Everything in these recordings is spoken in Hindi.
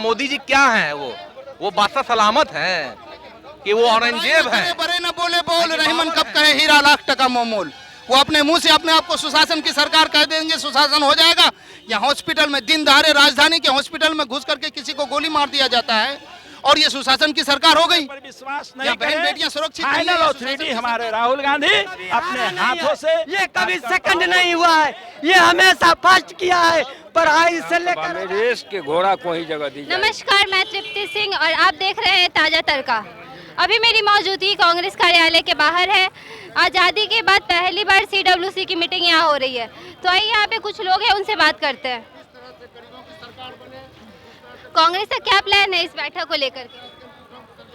मोदी जी क्या हैं? वो बादशाह सलामत हैं कि वो औरंगजेब हैं? बड़े न बोले बोल रहीमन कब कहे हीरा लाख टका मोमोल। वो अपने मुंह से अपने आप को सुशासन की सरकार कह देंगे, सुशासन हो जाएगा। या हॉस्पिटल में दिन दहाड़े राजधानी के हॉस्पिटल में घुस करके किसी को गोली मार दिया जाता है और ये सुशासन की सरकार हो गई। पर विश्वास नहीं बहन बेटियां सुरक्षित फाइनल अथॉरिटी हमारे राहुल गांधी अपने हाथों से ये कभी सेकंड नहीं हुआ है, ये हमेशा फर्स्ट किया है। पढ़ाई से लेकर देश के घोड़ा को ही जगह दी। नमस्कार, मैं तृप्ति सिंह और आप देख रहे हैं ताजा तड़का। अभी मेरी मौजूदगी कांग्रेस कार्यालय के बाहर है। आज़ादी के बाद पहली बार CWC की मीटिंग यहाँ हो रही है, तो आइए यहाँ पे कुछ लोग हैं, उनसे बात करते हैं। कांग्रेस का क्या प्लान है इस बैठक को लेकर के?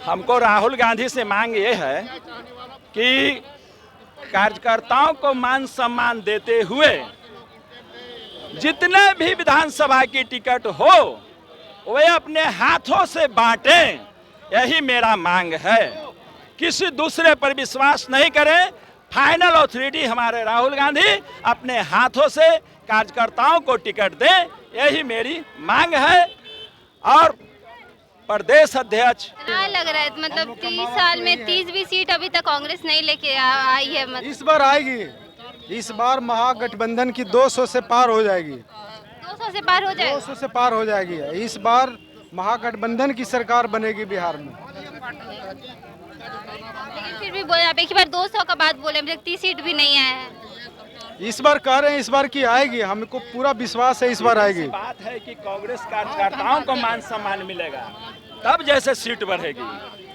हमको राहुल गांधी से मांग ये है कि कार्यकर्ताओं को मान सम्मान देते हुए जितने भी विधानसभा की टिकट हो वे अपने हाथों से बांटें, यही मेरा मांग है। किसी दूसरे पर विश्वास नहीं करें। फाइनल अथॉरिटी हमारे राहुल गांधी अपने हाथों से कार्यकर्ताओं को टिकट दें, यही मेरी मांग है। और प्रदेश अध्यक्ष क्या लग रहा है, मतलब 30 साल में 30 भी सीट अभी तक कांग्रेस नहीं लेके आई है? मतलब इस बार आएगी, इस बार महागठबंधन की 200 से पार हो जाएगी। 200 से पार हो जाएगी? 200 से पार हो जाएगी। इस बार महागठबंधन की सरकार बनेगी बिहार में। लेकिन फिर भी बोले आप एक ही बार 200 का बात बोले, मतलब 30 सीट भी नहीं आया है। इस बार कह रहे हैं इस बार की आएगी, हमको पूरा विश्वास है इस बार आएगी। बात है कि कांग्रेस कार्यकर्ताओं को मान सम्मान मिलेगा तब जैसे सीट बढ़ेगी।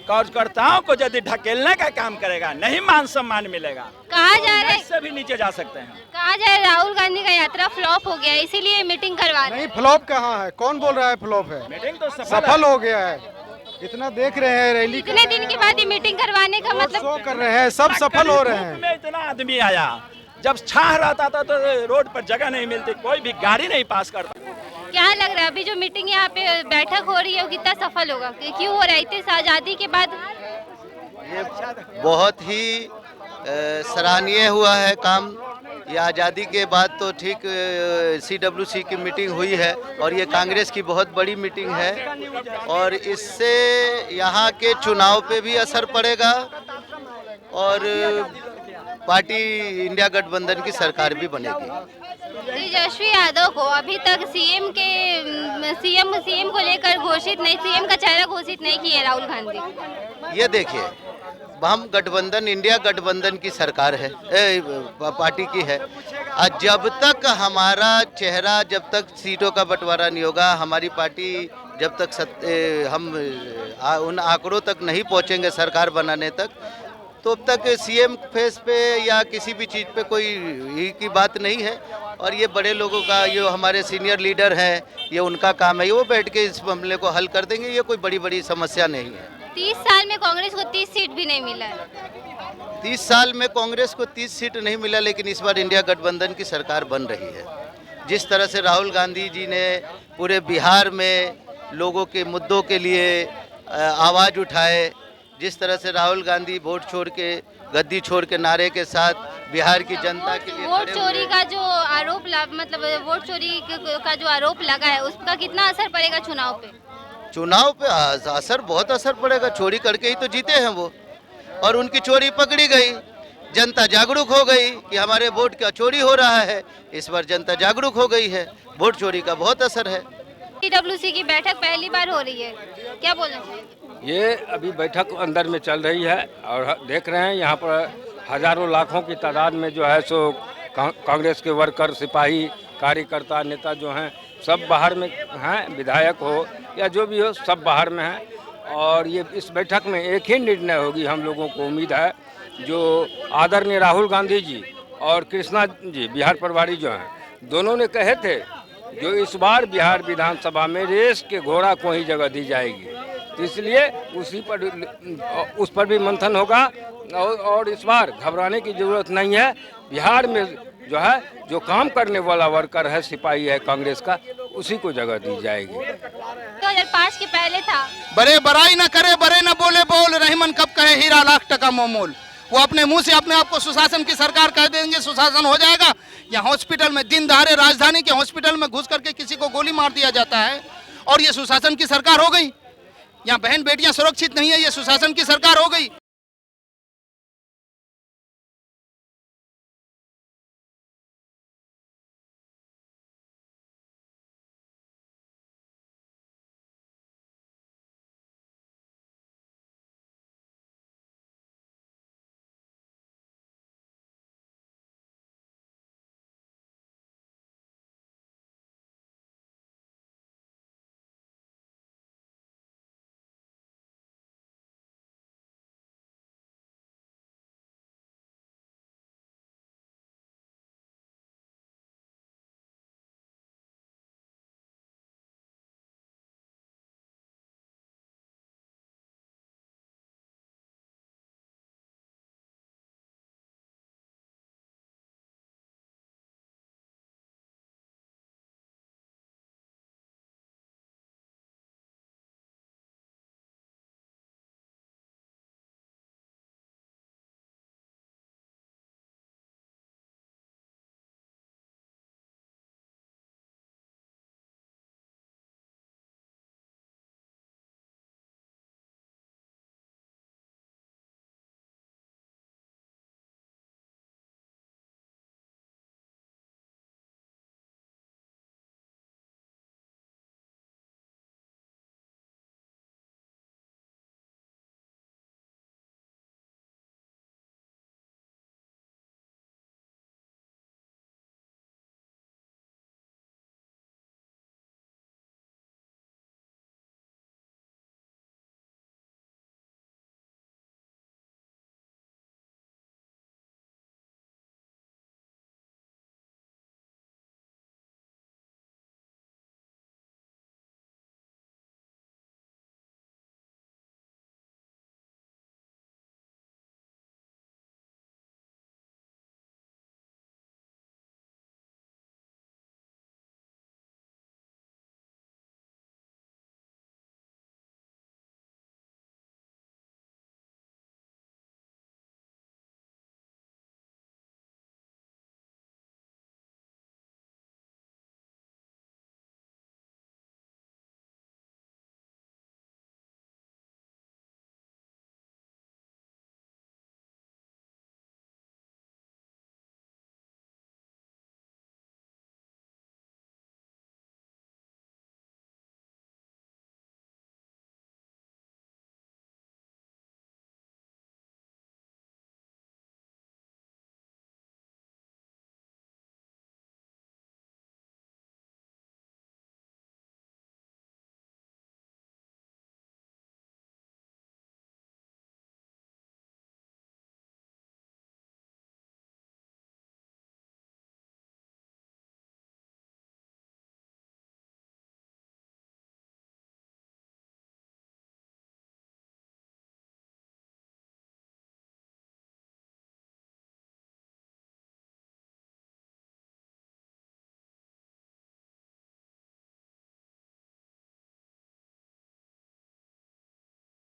कार्यकर्ताओं को यदि ढकेलने का काम करेगा, नहीं मान सम्मान मिलेगा। कहा जा रहा है से भी नीचे जा सकते हैं। कहा जा रहा है राहुल गांधी का यात्रा फ्लॉप हो गया है, इसीलिए मीटिंग करवा रहे हैं। नहीं, फ्लॉप कहाँ है? कौन बोल रहा है फ्लॉप है? मीटिंग तो सफल हो गया है। इतना देख रहे हैं, रैली इतने दिन के बाद ये मीटिंग करवाने का मतलब शो कर रहे हैं, सब सफल हो रहे हैं। में इतना आदमी आया, जब छाह रहता था तो रोड पर जगह नहीं मिलती, कोई भी गाड़ी नहीं पास करता। क्या लग रहा है अभी जो मीटिंग यहाँ पे बैठक हो रही है वो कितना सफल होगा? क्यों हो रहा है इतने आज़ादी के बाद? ये बहुत ही सराहनीय हुआ है काम। ये आज़ादी के बाद तो ठीक CWC की मीटिंग हुई है और ये कांग्रेस की बहुत बड़ी मीटिंग है और इससे यहाँ के चुनाव पे भी असर पड़ेगा और पार्टी इंडिया गठबंधन की सरकार भी बनेगी। तेजस्वी यादव को अभी तक सीएम को लेकर घोषित नहीं, सीएम का चेहरा घोषित नहीं किए राहुल गांधी। ये देखिए, हम गठबंधन इंडिया गठबंधन की सरकार है, पार्टी की है। जब तक हमारा चेहरा, जब तक सीटों का बंटवारा नहीं होगा, हमारी पार्टी जब तक हम उन आंकड़ों तक नहीं पहुंचेंगे सरकार बनाने तक, तो अब तक सीएम फेस पे या किसी भी चीज़ पे कोई ही की बात नहीं है। और ये बड़े लोगों का, ये हमारे सीनियर लीडर हैं, ये उनका काम है, वो बैठ के इस मामले को हल कर देंगे। ये कोई बड़ी समस्या नहीं है। 30 साल में कांग्रेस को 30 सीट भी नहीं मिला है। 30 साल में कांग्रेस को 30 सीट नहीं मिला, लेकिन इस बार इंडिया गठबंधन की सरकार बन रही है। जिस तरह से राहुल गांधी जी ने पूरे बिहार में लोगों के मुद्दों के लिए आवाज़ उठाए, जिस तरह से राहुल गांधी वोट छोड़ के, गद्दी छोड़ के नारे के साथ बिहार की जनता के लिए वोट चोरी का जो आरोप, मतलब वोट चोरी का जो आरोप लगा है, उसका कितना असर पड़ेगा चुनाव पे? चुनाव पे असर, बहुत असर पड़ेगा। चोरी करके ही तो जीते हैं वो, और उनकी चोरी पकड़ी गई। जनता जागरूक हो गई कि हमारे वोट का चोरी हो रहा है। इस बार जनता जागरूक हो गई है, वोट चोरी का बहुत असर है। CWC की बैठक पहली बार हो रही है, क्या बोलना चाहिए? ये अभी बैठक अंदर में चल रही है और देख रहे हैं यहाँ पर हजारों लाखों की तादाद में जो है सो कांग्रेस के वर्कर, सिपाही, कार्यकर्ता, नेता जो हैं सब बाहर में हैं। विधायक हो या जो भी हो, सब बाहर में हैं। और ये इस बैठक में एक ही निर्णय होगी, हम लोगों को उम्मीद है। जो आदरणीय राहुल गांधी जी और कृष्णा जी बिहार प्रभारी जो हैं, दोनों ने कहे थे जो इस बार बिहार विधानसभा में रेस के घोड़ा को ही जगह दी जाएगी, तो इसलिए उस पर भी मंथन होगा। और इस बार घबराने की जरूरत नहीं है। बिहार में जो है, जो काम करने वाला वर्कर है, सिपाही है कांग्रेस का, उसी को जगह दी जाएगी। 2005 के पहले था। बड़े बड़ाई न करे, बड़े न बोले बोल रहीमन कब कहे हीरा लाख टका मोमोल। वो अपने मुंह से अपने आप को सुशासन की सरकार कह देंगे, सुशासन हो जाएगा। या हॉस्पिटल में दिन दहाड़े राजधानी के हॉस्पिटल में घुस करके किसी को गोली मार दिया जाता है और ये सुशासन की सरकार हो गई। यहाँ बहन बेटियां सुरक्षित नहीं है, ये सुशासन की सरकार हो गई।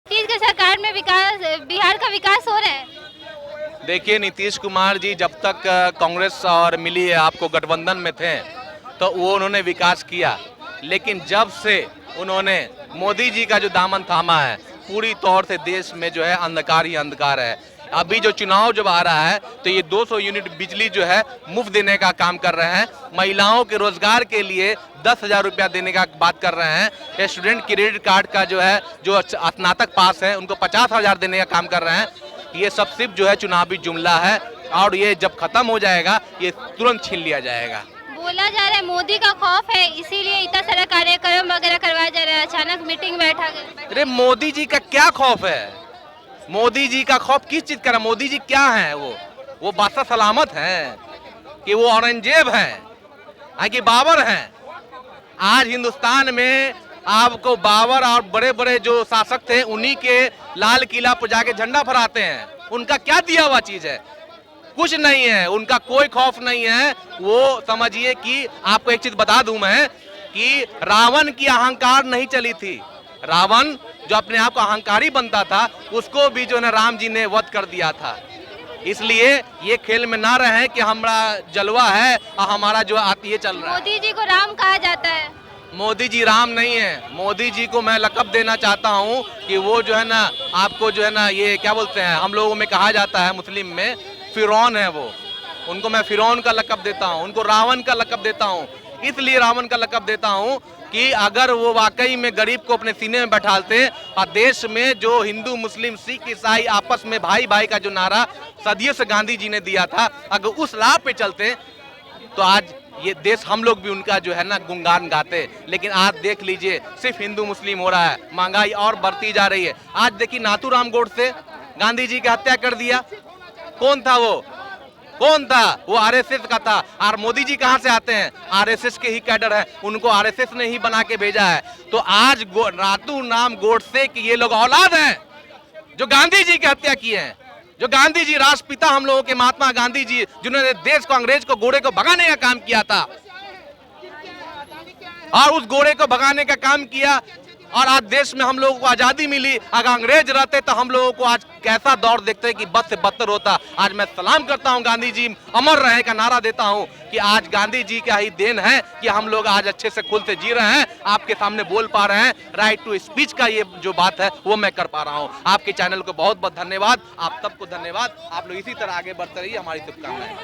नीतीश की सरकार में विकास, बिहार का विकास हो रहा है? देखिए, नीतीश कुमार जी जब तक कांग्रेस और मिली है आपको गठबंधन में थे तो वो उन्होंने विकास किया, लेकिन जब से उन्होंने मोदी जी का जो दामन थामा है पूरी तौर से देश में जो है अंधकार ही अंधकार है। अभी जो चुनाव जब आ रहा है तो ये 200 यूनिट बिजली जो है मुफ्त देने का काम कर रहे हैं। महिलाओं के रोजगार के लिए 10,000 रुपया देने का बात कर रहे हैं। स्टूडेंट क्रेडिट कार्ड का जो है जो स्नातक पास है उनको 50,000 देने का काम कर रहे हैं। ये सब सिर्फ जो है चुनावी जुमला है और ये जब खत्म हो जाएगा ये तुरंत छीन लिया जाएगा। बोला जा रहा है मोदी का खौफ है इसीलिए इतना सारा कार्यक्रम वगैरह करवाया जा रहा है, अचानक मीटिंग बैठा गया। अरे मोदी जी का क्या खौफ है? मोदी जी का खौफ किस चीज का? मोदी जी क्या है? वो बादशाह सलामत हैं कि वो औरंगजेब हैं कि बाबर हैं? आज हिंदुस्तान में आपको बाबर और बड़े बड़े जो शासक थे उन्हीं के लाल किला पर जाके झंडा फहराते हैं। उनका क्या दिया हुआ चीज है? कुछ नहीं है, उनका कोई खौफ नहीं है। वो समझिए कि आपको एक चीज बता दूं मैं कि रावण की अहंकार नहीं चली थी। रावण जो अपने आप को अहंकारी बनता था उसको भी जो है राम जी ने वध कर दिया था। इसलिए ये खेल में ना रहे कि हमारा जलवा है और हमारा जो ये चल रहा है। मोदी जी को राम कहा जाता है। मोदी जी राम नहीं है। मोदी जी को मैं लक़ब देना चाहता हूं कि वो जो है ना, आपको जो है ना, ये क्या बोलते हैं, हम लोगों में कहा जाता है मुस्लिम में, फिरौन है वो। उनको मैं फिरौन का लक़ब देता हूं, उनको रावण का लक़ब देता हूं। इसलिए रावण का लक़ब देता हूं कि अगर वो वाकई में गरीब को अपने सीने में बैठालते और देश में जो हिंदू मुस्लिम सिख ईसाई आपस में भाई भाई का जो नारा सदियों से गांधी जी ने दिया था, अगर उस राह पे चलते तो आज ये देश, हम लोग भी उनका जो है ना गुणगान गाते। लेकिन आज देख लीजिए, सिर्फ हिंदू मुस्लिम हो रहा है, महंगाई और बढ़ती जा रही है। आज देखिए नाथूराम गोडसे गांधी जी की हत्या कर दिया। कौन था वो? कौन था वो? आरएसएस का था। और मोदी जी कहां से आते हैं? आरएसएस के ही कैडर है, उनको आरएसएस ने ही बना के भेजा है। तो आज नाथूराम गोडसे की ये लोग औलाद हैं जो गांधी जी की हत्या किए हैं, जो गांधी जी राष्ट्रपिता हम लोगों के महात्मा गांधी जी, जिन्होंने देश को, अंग्रेज को, गोरे को भगाने का काम किया था, और उस गोरे को भगाने का काम किया और आज देश में हम लोगों को आजादी मिली। अगर अंग्रेज रहते तो हम लोगों को आज कैसा दौर देखते कि बद से बदतर होता। आज मैं सलाम करता हूं, गांधी जी अमर रहे का नारा देता हूं कि आज गांधी जी का ही देन है कि हम लोग आज अच्छे से खुल से जी रहे हैं, आपके सामने बोल पा रहे हैं। राइट टू स्पीच का ये जो बात है वो मैं कर पा रहा हूं। आपके चैनल को बहुत बहुत धन्यवाद, आप सबको धन्यवाद। आप लोग इसी तरह आगे बढ़ते रहिए, हमारी शुभकामनाएं।